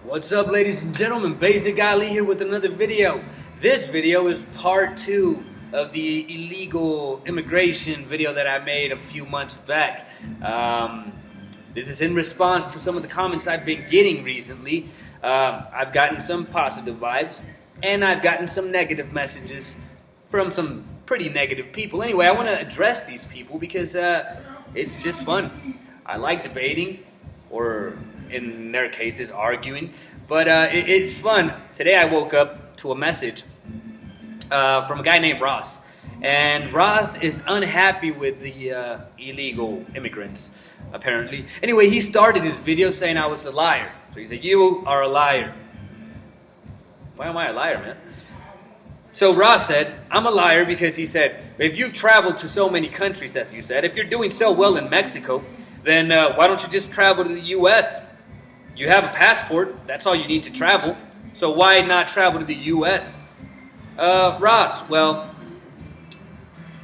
What's up, ladies and gentlemen? Basic Ali here with another video. This video is part 2 of the illegal immigration video that I made a few months back. This is in response to some of the comments I've been getting recently. I've gotten some positive vibes, and I've gotten some negative messages from some pretty negative people. Anyway, I want to address these people because it's just fun. I like debating, or in their cases, arguing. But it's fun. Today I woke up to a message from a guy named Ross. And Ross is unhappy with the illegal immigrants, apparently. Anyway, he started his video saying I was a liar. So he said, "You are a liar." Why am I a liar, man? So Ross said, I'm a liar because he said, if you've traveled to so many countries, as you said, if you're doing so well in Mexico, then why don't you just travel to the U.S.? You have a passport, that's all you need to travel. So why not travel to the U.S.? Ross, well,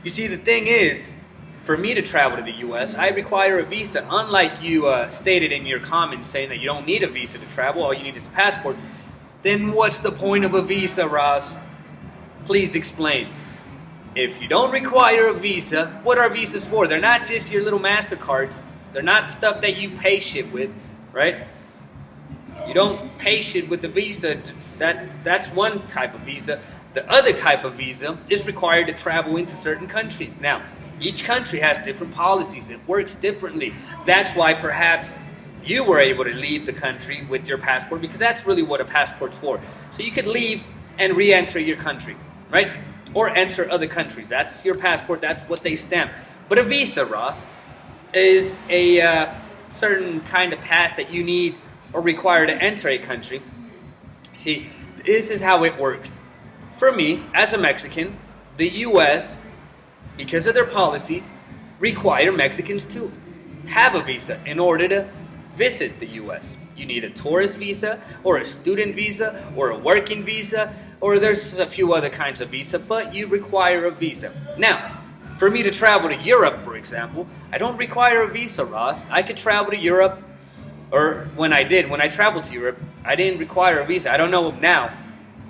you see, the thing is, for me to travel to the U.S., I require a visa. Unlike you stated in your comments saying that you don't need a visa to travel, all you need is a passport. Then what's the point of a visa, Ross? Please explain. If you don't require a visa, what are visas for? They're not just your little MasterCards. They're not stuff that you pay shit with, right? You don't pay shit with the visa. That's one type of visa. The other type of visa is required to travel into certain countries. Now, each country has different policies. It works differently. That's why perhaps you were able to leave the country with your passport, because that's really what a passport's for. So you could leave and re-enter your country, right? Or enter other countries. That's your passport. That's what they stamp. But a visa, Ross, is a certain kind of pass that you need or require to enter a country. See, this is how it works. For me, as a Mexican, the U.S., because of their policies, require Mexicans to have a visa in order to visit the U.S. You need a tourist visa, or a student visa, or a working visa, or there's a few other kinds of visa, but you require a visa. Now, for me to travel to Europe, for example, I don't require a visa, Ross. I could travel to Europe, or when I traveled to Europe, I didn't require a visa. I don't know now.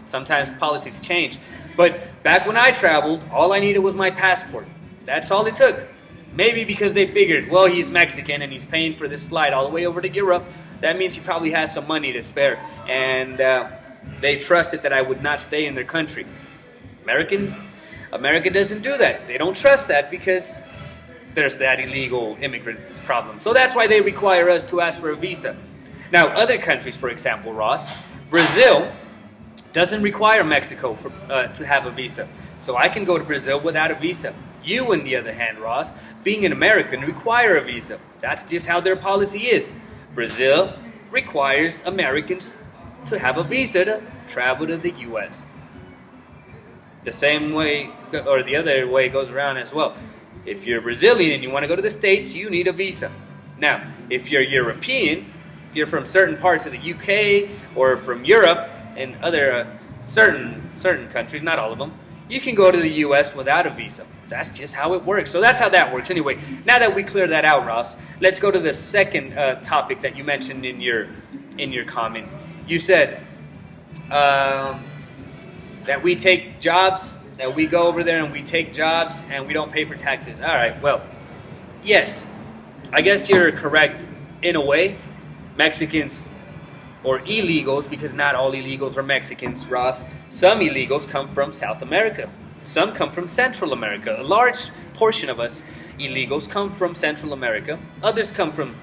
Sometimes policies change. But back when I traveled, all I needed was my passport. That's all it took. Maybe because they figured, well, he's Mexican and he's paying for this flight all the way over to Europe. That means he probably has some money to spare. And they trusted that I would not stay in their country. America doesn't do that. They don't trust that because there's that illegal immigrant problem. So that's why they require us to ask for a visa. Now, other countries, for example, Ross, Brazil doesn't require Mexico to have a visa. So I can go to Brazil without a visa. You, on the other hand, Ross, being an American, require a visa. That's just how their policy is. Brazil requires Americans to have a visa to travel to the U.S. The same way, or the other way goes around as well. If you're Brazilian and you want to go to the States, you need a visa. Now, if you're European, if you're from certain parts of the UK or from Europe and other certain countries, not all of them, you can go to the U.S. without a visa. That's just how it works. So that's how that works. Anyway, now that we cleared that out, Ross, let's go to the second topic that you mentioned in your comment. You said that we take jobs, that we go over there and we take jobs and we don't pay for taxes. All right, well, yes, I guess you're correct in a way. Mexicans, or illegals, because not all illegals are Mexicans, Ross. Some illegals come from South America. Some come from Central America. A large portion of us illegals come from Central America. Others come from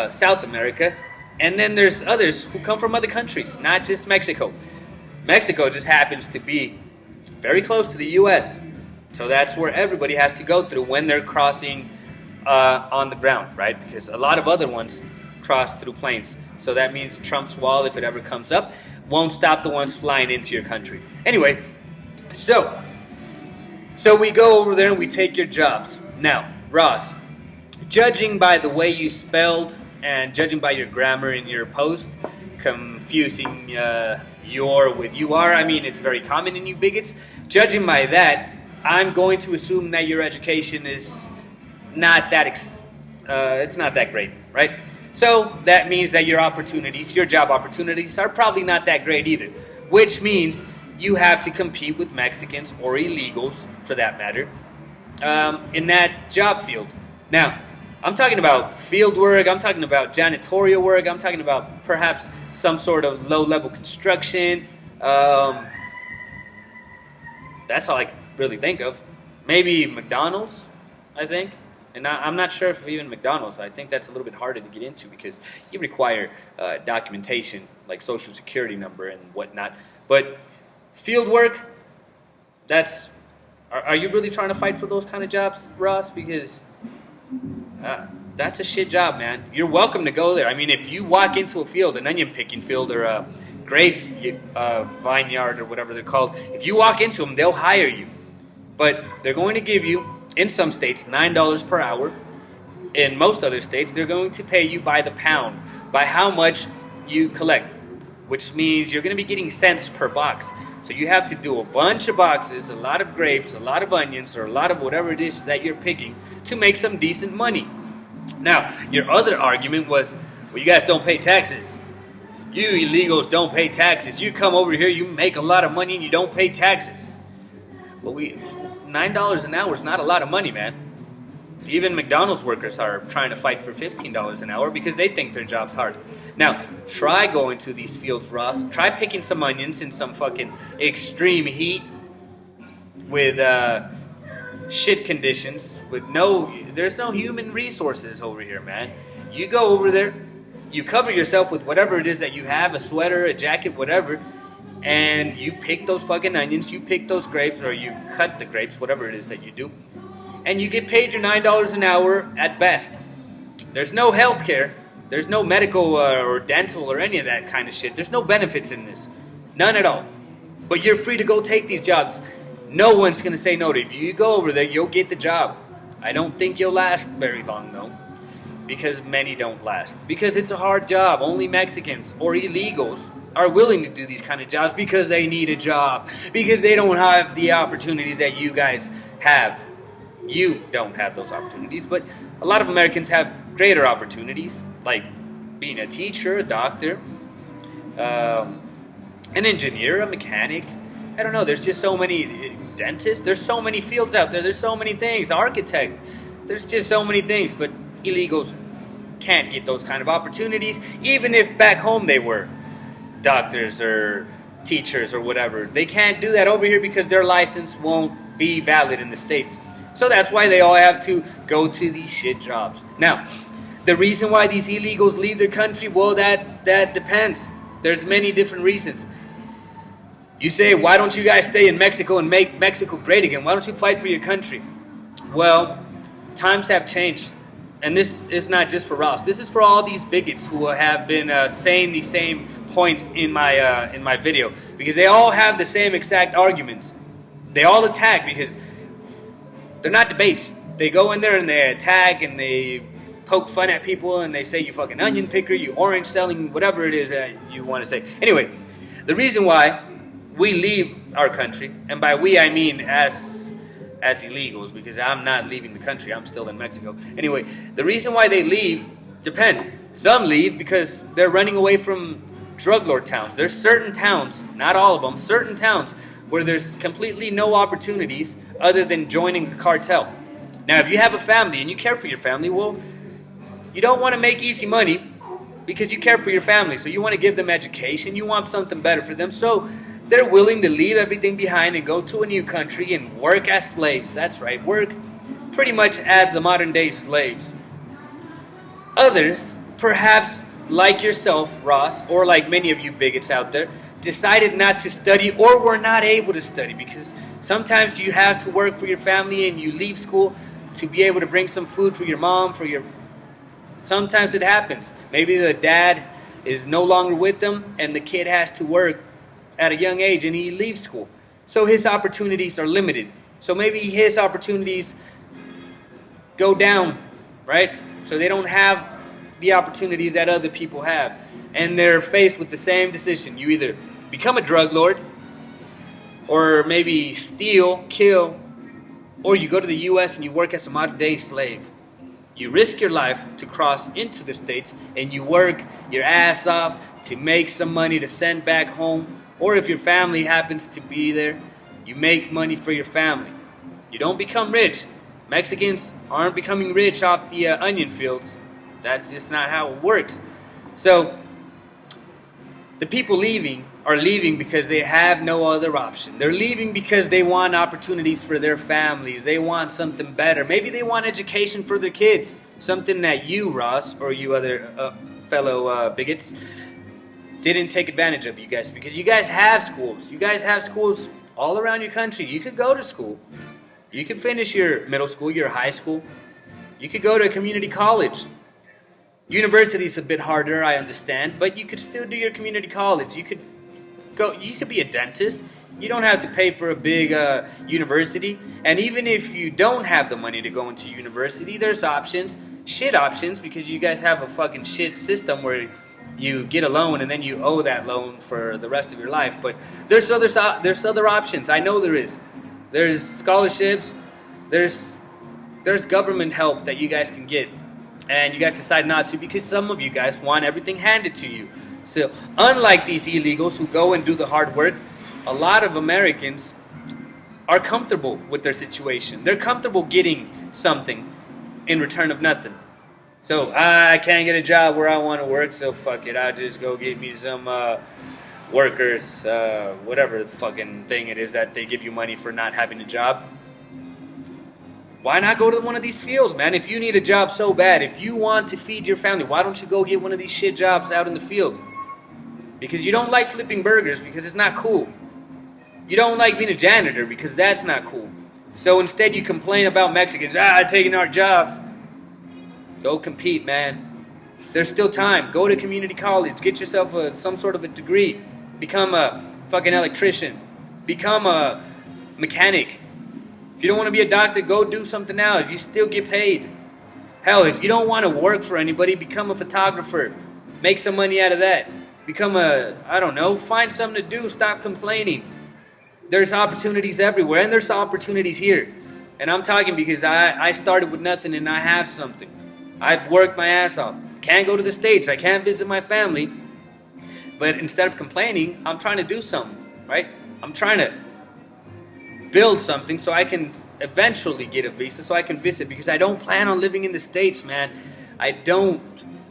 South America. And then there's others who come from other countries, not just Mexico. Mexico just happens to be very close to the U.S. So that's where everybody has to go through when they're crossing on the ground, right? Because a lot of other ones cross through planes. So that means Trump's wall, if it ever comes up, won't stop the ones flying into your country. Anyway, so we go over there and we take your jobs. Now, Ross, judging by the way you spelled and judging by your grammar in your post, confusing your with you are, I mean, it's very common in you bigots. Judging by that, I'm going to assume that your education is not that, it's not that great, right? So that means that your opportunities, your job opportunities, are probably not that great either. Which means you have to compete with Mexicans or illegals, for that matter, in that job field. Now, I'm talking about field work, I'm talking about janitorial work, I'm talking about perhaps some sort of low-level construction. That's all I can really think of. Maybe McDonald's, I think. And I'm not sure if even McDonald's, I think that's a little bit harder to get into because you require documentation like social security number and whatnot. But field work, are you really trying to fight for those kind of jobs, Ross? Because that's a shit job, man. You're welcome to go there. I mean, if you walk into a field, an onion picking field or a grape vineyard or whatever they're called, if you walk into them, they'll hire you. But they're going to give you, in some states, $9 per hour. In most other states, they're going to pay you by the pound, by how much you collect, which means you're going to be getting cents per box. So you have to do a bunch of boxes, a lot of grapes, a lot of onions, or a lot of whatever it is that you're picking to make some decent money. Now, your other argument was, well, you guys don't pay taxes. You illegals don't pay taxes. You come over here, you make a lot of money, and you don't pay taxes. Well, $9 an hour is not a lot of money, man. Even McDonald's workers are trying to fight for $15 an hour because they think their job's hard. Now, try going to these fields, Ross. Try picking some onions in some fucking extreme heat with shit conditions. There's no human resources over here, man. You go over there, you cover yourself with whatever it is that you have, a sweater, a jacket, whatever, and you pick those fucking onions, you pick those grapes, or you cut the grapes, whatever it is that you do, and you get paid your $9 an hour at best. There's no health care. There's no medical or dental or any of that kind of shit. There's no benefits in this. None at all. But you're free to go take these jobs. No one's going to say no to you. If you go over there, you'll get the job. I don't think you'll last very long, though. Because many don't last. Because it's a hard job. Only Mexicans or illegals are willing to do these kind of jobs because they need a job. Because they don't have the opportunities that you guys have. You don't have those opportunities, but a lot of Americans have greater opportunities, like being a teacher, a doctor, an engineer, a mechanic. I don't know, there's just so many dentists. There's so many fields out there. There's so many things. Architect. There's just so many things, but illegals can't get those kind of opportunities, even if back home they were doctors or teachers or whatever. They can't do that over here because their license won't be valid in the States. So that's why they all have to go to these shit jobs. Now, the reason why these illegals leave their country, well, that depends. There's many different reasons. You say, why don't you guys stay in Mexico and make Mexico great again? Why don't you fight for your country? Well, times have changed. And this is not just for Ross. This is for all these bigots who have been saying these same points in my video. Because they all have the same exact arguments. They all attack because they're not debates. They go in there and they attack and they poke fun at people and they say you fucking onion picker, you orange selling, whatever it is that you want to say. Anyway, the reason why we leave our country, and by we I mean as illegals, because I'm not leaving the country, I'm still in Mexico. Anyway, the reason why they leave depends. Some leave because they're running away from drug lord towns. There's certain towns, not all of them, certain towns where there's completely no opportunities other than joining the cartel. Now, if you have a family and you care for your family, well, you don't want to make easy money because you care for your family. So you want to give them education. You want something better for them. So they're willing to leave everything behind and go to a new country and work as slaves. That's right, work pretty much as the modern day slaves. Others, perhaps like yourself, Ross, or like many of you bigots out there, decided not to study or were not able to study because sometimes you have to work for your family and you leave school to be able to bring some food for your mom, sometimes it happens. Maybe the dad is no longer with them and the kid has to work at a young age and he leaves school. So his opportunities are limited. So maybe his opportunities go down, right? So they don't have the opportunities that other people have. And they're faced with the same decision. You either become a drug lord, or maybe steal, kill, or you go to the U.S. and you work as a modern day slave. You risk your life to cross into the States, and you work your ass off to make some money to send back home. Or if your family happens to be there, you make money for your family. You don't become rich. Mexicans aren't becoming rich off the onion fields. That's just not how it works. So the people leaving are leaving because they have no other option. They're leaving because they want opportunities for their families. They want something better. Maybe they want education for their kids. Something that you, Ross, or you other fellow bigots, didn't take advantage of, you guys. Because you guys have schools. You guys have schools all around your country. You could go to school. You could finish your middle school, your high school. You could go to a community college. University's a bit harder, I understand, but you could still do your community college. You could be a dentist. You don't have to pay for a big university. And even if you don't have the money to go into university, there's options. Shit options, because you guys have a fucking shit system where you get a loan and then you owe that loan for the rest of your life. But there's other options. I know there is. There's scholarships. There's government help that you guys can get. And you guys decide not to because some of you guys want everything handed to you. So, unlike these illegals who go and do the hard work, a lot of Americans are comfortable with their situation. They're comfortable getting something in return of nothing. So, I can't get a job where I want to work, so fuck it. I'll just go get me some workers, whatever the fucking thing it is that they give you money for not having a job. Why not go to one of these fields, man? If you need a job so bad, if you want to feed your family, why don't you go get one of these shit jobs out in the field? Because you don't like flipping burgers because it's not cool. You don't like being a janitor because that's not cool. So instead you complain about Mexicans, taking our jobs. Go compete, man. There's still time. Go to community college. Get yourself some sort of a degree. Become a fucking electrician. Become a mechanic. If you don't want to be a doctor, go do something else. You still get paid. Hell, if you don't want to work for anybody, become a photographer. Make some money out of that. Become find something to do. Stop complaining. There's opportunities everywhere, and there's opportunities here. And I'm talking because I started with nothing and I have something. I've worked my ass off. Can't go to the States. I can't visit my family. But instead of complaining, I'm trying to do something, right? I'm trying to build something so I can eventually get a visa so I can visit, because I don't plan on living in the States, man. I don't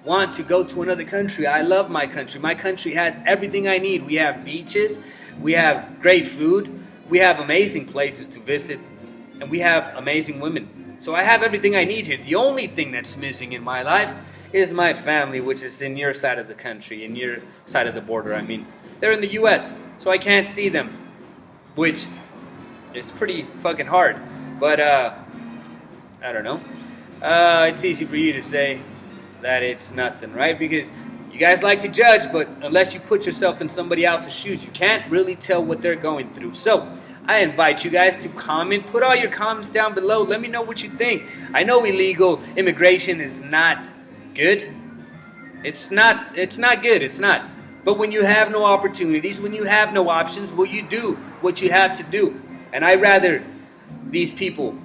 want to go to another country. I love my country. My country has everything I need. We have beaches, we have great food, we have amazing places to visit, and we have amazing women. So I have everything I need here. The only thing that's missing in my life is my family, which is in your side of the country, in your side of the border. I mean, they're in the US, so I can't see them, which it's pretty fucking hard, but I don't know. It's easy for you to say that it's nothing, right? Because you guys like to judge, but unless you put yourself in somebody else's shoes, you can't really tell what they're going through. So I invite you guys to comment. Put all your comments down below. Let me know what you think. I know illegal immigration is not good. It's not good. It's not. But when you have no opportunities, when you have no options, well, you do what you have to do. And I'd rather these people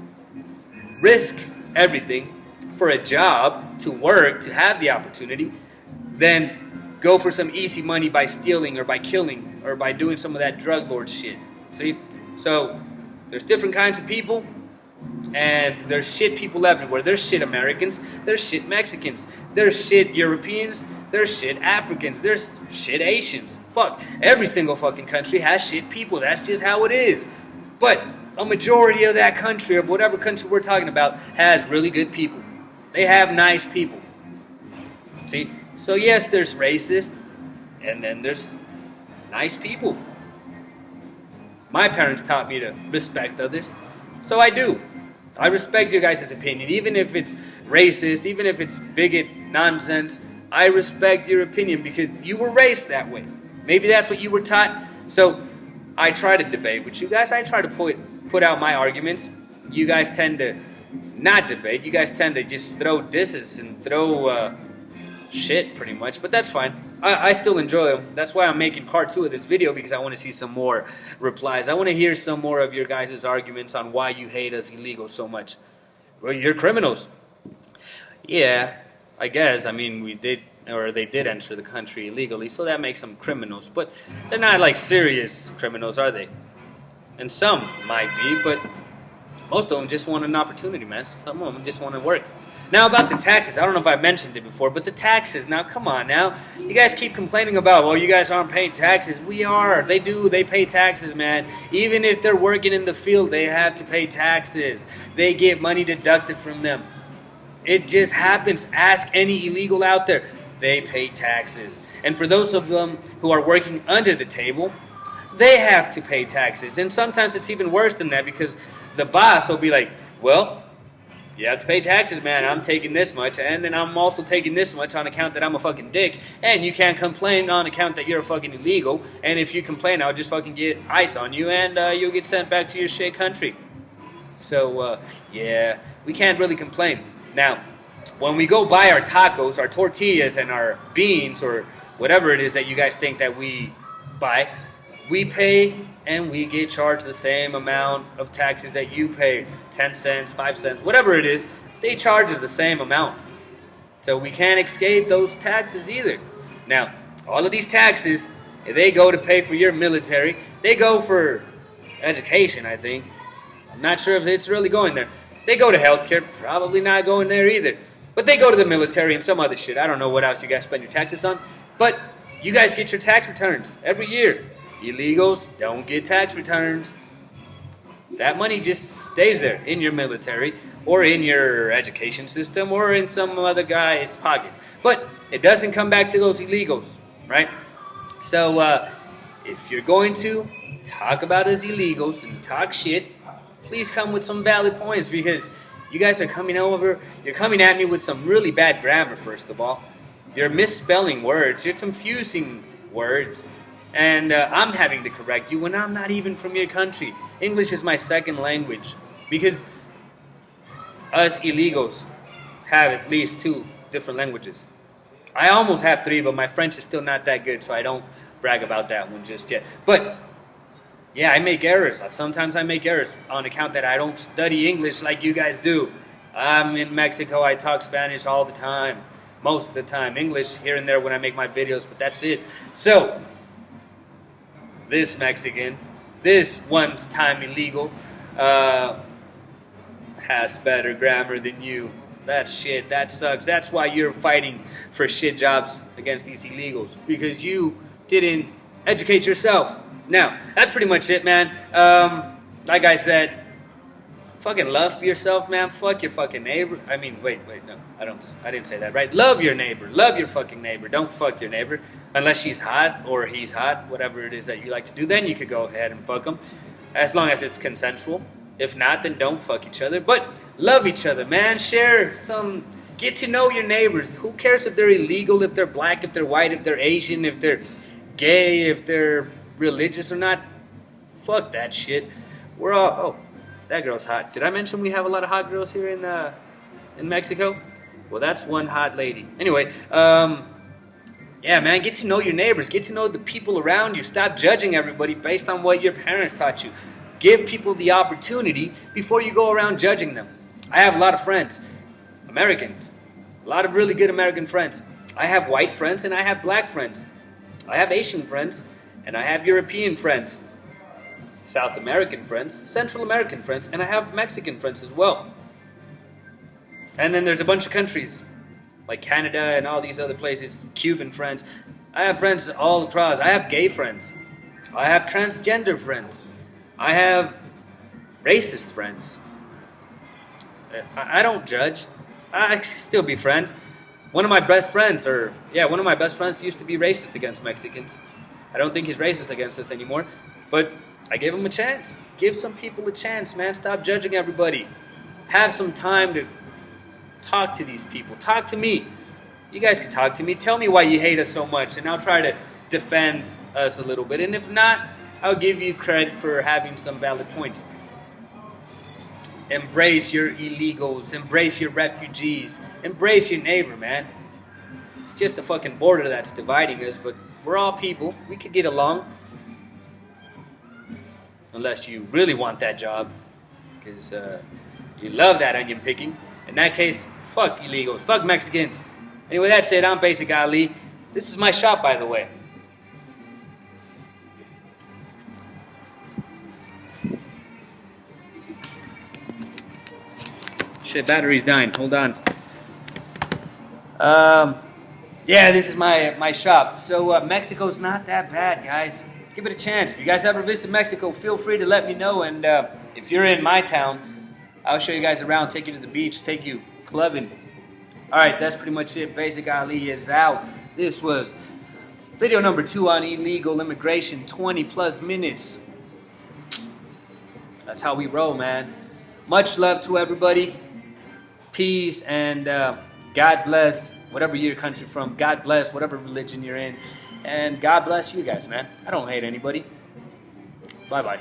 risk everything for a job, to work, to have the opportunity, than go for some easy money by stealing or by killing or by doing some of that drug lord shit. See? So there's different kinds of people, and there's shit people everywhere. There's shit Americans, there's shit Mexicans, there's shit Europeans, there's shit Africans, there's shit Asians. Fuck. Every single fucking country has shit people. That's just how it is. But a majority of that country, of whatever country we're talking about, has really good people. They have nice people. See? So yes, there's racist, and then there's nice people. My parents taught me to respect others, so I do. I respect your guys' opinion, even if it's racist, even if it's bigot nonsense. I respect your opinion because you were raised that way. Maybe that's what you were taught. So I try to debate with you guys. I try to put out my arguments. You guys tend to not debate. You guys tend to just throw disses and throw shit pretty much. But that's fine. I still enjoy them. That's why I'm making part 2 of this video, because I want to see some more replies. I want to hear some more of your guys' arguments on why you hate us illegals so much. Well, you're criminals. Yeah, I guess. I mean, we did, or they did enter the country illegally, so that makes them criminals. But they're not like serious criminals, are they? And some might be, but most of them just want an opportunity, man. Some of them just want to work. Now about the taxes, I don't know if I mentioned it before, but the taxes. Now, come on, now you guys keep complaining about, well, you guys aren't paying taxes. We are. They do. They pay taxes, man. Even if they're working in the field, they have to pay taxes. They get money deducted from them. It just happens. Ask any illegal out there. They pay taxes. And for those of them who are working under the table, they have to pay taxes. And sometimes it's even worse than that because the boss will be like, well, you have to pay taxes, man. I'm taking this much, and then I'm also taking this much on account that I'm a fucking dick, and you can't complain on account that you're a fucking illegal, and if you complain, I'll just fucking get ice on you, and you'll get sent back to your shit country. So, yeah, we can't really complain. Now, when we go buy our tacos, our tortillas, and our beans, or whatever it is that you guys think that we buy, we pay and we get charged the same amount of taxes that you pay, 10 cents, 5 cents, whatever it is, they charge us the same amount. So we can't escape those taxes either. Now, all of these taxes, they go to pay for your military. They go for education, I think. I'm not sure if it's really going there. They go to healthcare, probably not going there either. But they go to the military and some other shit. I don't know what else you guys spend your taxes on. But you guys get your tax returns every year. Illegals don't get tax returns. That money just stays there in your military or in your education system or in some other guy's pocket. But it doesn't come back to those illegals, right? So if you're going to talk about us illegals and talk shit, please come with some valid points because you guys are coming over. You're coming at me with some really bad grammar, first of all. You're misspelling words. You're confusing words. And I'm having to correct you when I'm not even from your country. English is my second language. Because us illegals have at least 2 different languages. I almost have 3, but my French is still not that good, so I don't brag about that one just yet. But, yeah, I make errors. Sometimes I make errors on account that I don't study English like you guys do. I'm in Mexico. I talk Spanish all the time. Most of the time. English here and there when I make my videos, but that's it. So, this Mexican, this one-time illegal, has better grammar than you. That's shit. That sucks. That's why you're fighting for shit jobs against these illegals. Because you didn't educate yourself. Now, that's pretty much it, man. Like I said, fucking love yourself, man. Fuck your fucking neighbor. I mean, wait, no. I didn't say that, right? Love your neighbor. Love your fucking neighbor. Don't fuck your neighbor. Unless she's hot or he's hot, whatever it is that you like to do, then you could go ahead and fuck them. As long as it's consensual. If not, then don't fuck each other. But love each other, man. Share some... Get to know your neighbors. Who cares if they're illegal, if they're black, if they're white, if they're Asian, if they're gay, if they're religious or not? Fuck that shit. We're all... Oh, that girl's hot. Did I mention we have a lot of hot girls here in Mexico? Well, that's one hot lady. Anyway, yeah, man, get to know your neighbors. Get to know the people around you. Stop judging everybody based on what your parents taught you. Give people the opportunity before you go around judging them. I have a lot of friends, Americans, a lot of really good American friends. I have white friends and I have black friends. I have Asian friends and I have European friends, South American friends, Central American friends, and I have Mexican friends as well. And then there's a bunch of countries like Canada and all these other places, Cuban friends. I have friends all across. I have gay friends. I have transgender friends. I have racist friends. I don't judge. I still be friends. One of my best friends used to be racist against Mexicans. I don't think he's racist against us anymore, but I gave him a chance. Give some people a chance, man. Stop judging everybody. Have some time to talk to these people. Talk to me. You guys can talk to me. Tell me why you hate us so much, and I'll try to defend us a little bit. And if not, I'll give you credit for having some valid points. Embrace your illegals. Embrace your refugees. Embrace your neighbor, man. It's just the fucking border that's dividing us, but we're all people. We could get along. Unless you really want that job, because you love that onion picking. In that case, fuck illegals, fuck Mexicans. Anyway, that's it. I'm Basic Ali. This is my shop, by the way. Shit, battery's dying. Hold on. Yeah, this is my shop. So Mexico's not that bad, guys. Give it a chance. If you guys ever visit Mexico, feel free to let me know. And if you're in my town, I'll show you guys around, take you to the beach, take you clubbing. All right, that's pretty much it. Basic Ali is out. This was video number 2 on illegal immigration, 20 plus minutes. That's how we roll, man. Much love to everybody. Peace and God bless whatever your country from. God bless whatever religion you're in. And God bless you guys, man. I don't hate anybody. Bye-bye.